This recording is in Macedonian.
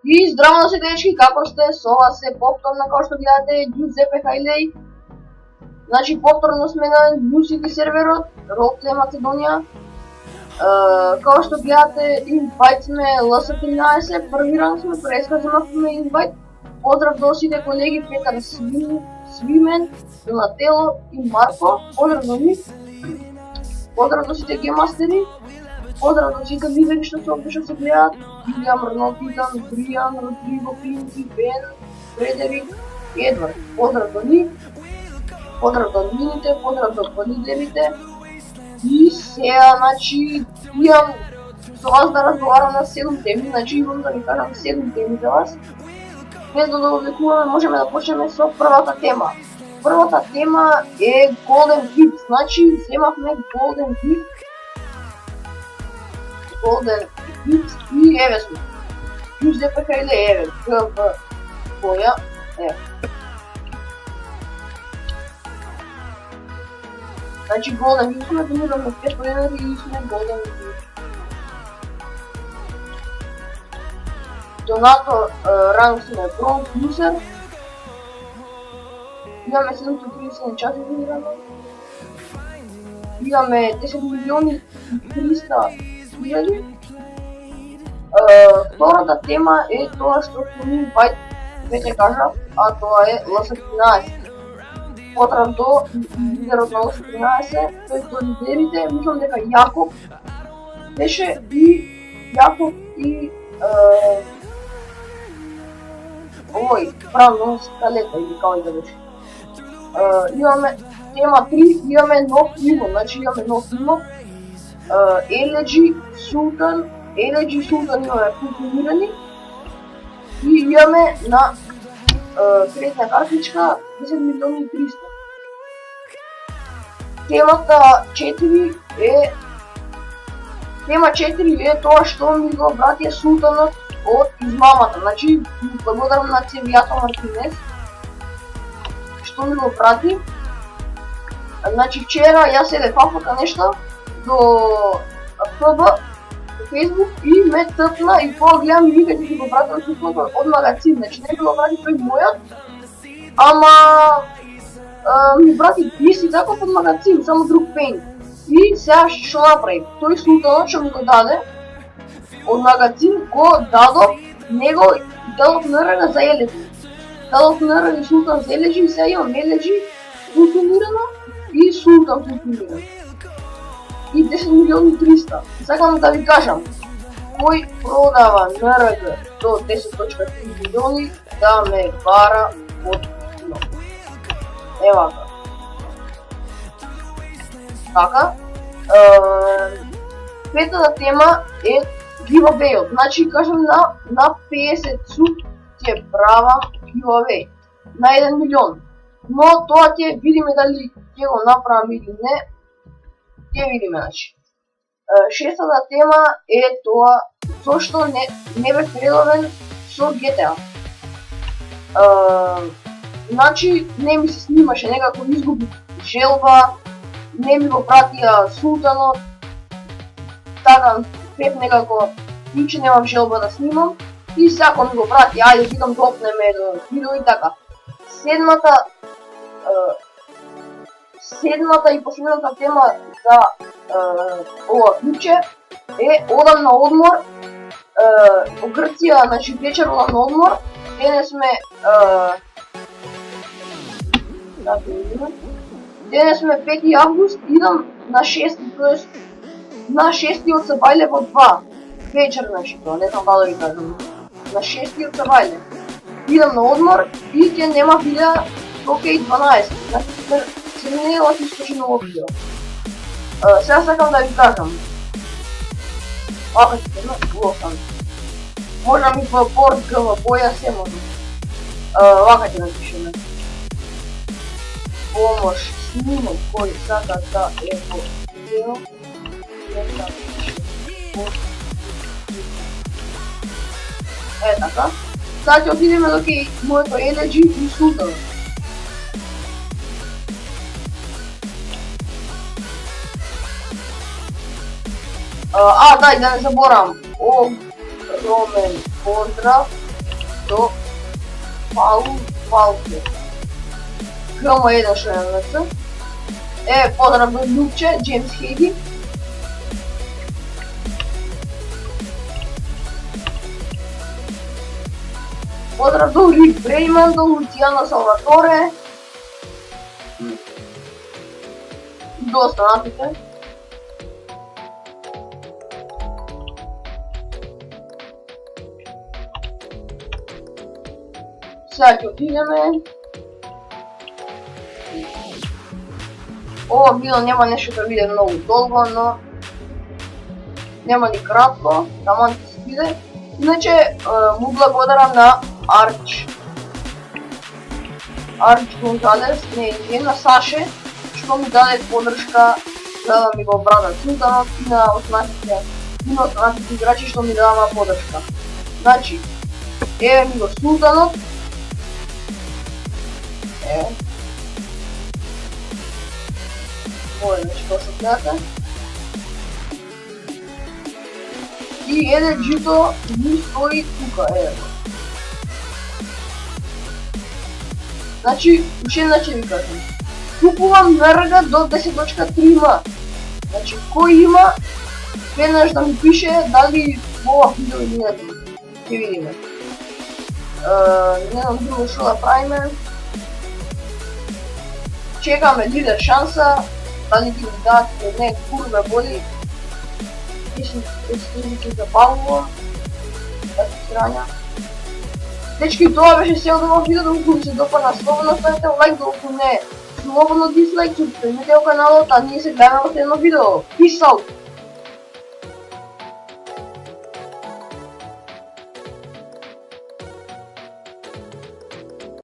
И здраво на се дечки, како сте? Со вас е повторно, како што гледате, Giuseppe Hailey. Значи повторно сме на New серверот, Roleplay Македонија. Како што гледате, инвайт сме LS13, први ранг сме, преска земавме инвайт. Поздрав до сите колеги Петар Свимен, Донатело и Марко, поздрав до нив. Поздрав до сите геймастери. Поздрав до сите лидери што се опишат се гледат. Илјам, Ренал, Титан, Бријан, Родриго, Пинки, Бен, Фредерик, Едвард. Поздрав до нив. Поздрав до админите, поздрав до лидерите. И сега, значи, имам со вас да разговарам на 7 теми, значи имам да ви кажам 7 теми за вас. Без да довлекуваме, можеме да почнеме со првата тема. Првата тема е Golden Hit, значи земавме Golden Hit. Golden Hit и еве сме. Giuseppe Hailey, еве, КВ боја, еве. Значи Golden Hit сме, донираме 5 поедери и сме Golden Hit. Донато ранг сме Pro User. Имаме 730 часа донирано. Имаме 10 милиони и 300 хиляди. Втората тема е тоа што ми инвайт веќе кажав, а тоа е LS13. Поздрав до лидерот на LS13, тој до лидерите, мислам дека Јаков беше и Јаков и овој правно скалета или како и да беше. Имаме тема 3, имаме нов ниво, значи имаме нов ниво. Еледжи Султан имаме функционирани и имаме на кредитна картичка 10 милиони и 300. Тема 4 е тоа што ми го врати Султанот од измамата. Значи, благодарам на Цевијато Мартинес што ми го врати. Значи, вчера јас седев фафака нешто до ФБ, до Facebook и ме тъпна и тоа гледам и вика ќе го вратам Султанот од магазин. Значи, не ми го врати тој мојот, ама ми врати иsti таков од магазин, само друг пейнт. И сега што направи? Тој Султанот што ми го даде од магазин го дадов него и дадов НРГ за Еледжи. Дадов НРГ и Султан за Еледжи и сега имам Еледжи функционирано и Султан функционирано. И 10 милиони 300. Сакам да ви кажам, кој продава НРГ до 10.3 милиони да ме бара од кино. Ева така. Петата тема е giveaway. Значи кажам на 50 суд ќе правам giveaway на 1 милион. Но тоа ќе видиме дали ќе го направам или не. Ќе видиме, значи. Шестата тема е тоа зошто не бев редовен со GTA. Значи не ми се снимаше, некако изгубив желба, не ми го пратија Султанот. Така пет некако ниче немам желба да снимам и сако ми го прати, ајде викам допнеме до видео и така. Седмата и последната тема за ова клипче е одам на одмор во Грција, значи вечер одам на одмор. Денес сме 5 август, идам на 6, тоест на 6 од Сабајле во 2 вечер, значи тоа, не знам да ви кажам. На 6 од Сабајле идам на одмор и ќе нема видео до кај 12, значи се не е лаки скочи ново видео. Сега сакам да ви кажам. Ака ќе на гласам. Можна ми по борд ГВ боја се може. Вака ќе напишеме. Помош снимам кој сака да е во видео. Е така. Сега ќе отидеме до кај моето Еледжи и Султан. Да, и да не заборам. Огромен поздрав до Палке. ГМ1 ШНЦ. Поздрав до Любче, Джеймс Хейди. Поздрав до Рик Брейман, до Лутиано Салваторе. До останатите. Сега ќе отидеме. Ова видео нема нешто да биде многу долго, но нема ни кратко, таман ќе се биде. Иначе му благодарам на Арч Гонзалес, не на Саше, што ми даде подршка за да ми го бранат Султанот и на останатите играчи што ми дадама подршка. Значи, еве ми го Султанот. Ова е што се гледате. И еде джито ми стои тука, ево. Значи, уште иначе ви кажам. Купувам Нерга до 10.3 Значи, кој има, веднаш да ми пише дали ова видео или не. Ќе видиме. Не знам друго што да правиме. Чекаме лидер шанса, дали ќе ми дадат или не, курве боли. Се забавува. Така срања. Дечки, тоа беше се од ова видео, ако ви се допадна, слободно ставете лайк, докато не слободно дислайк, субскрайбнете во каналот, а ние се гледаме во следно видео. Peace out!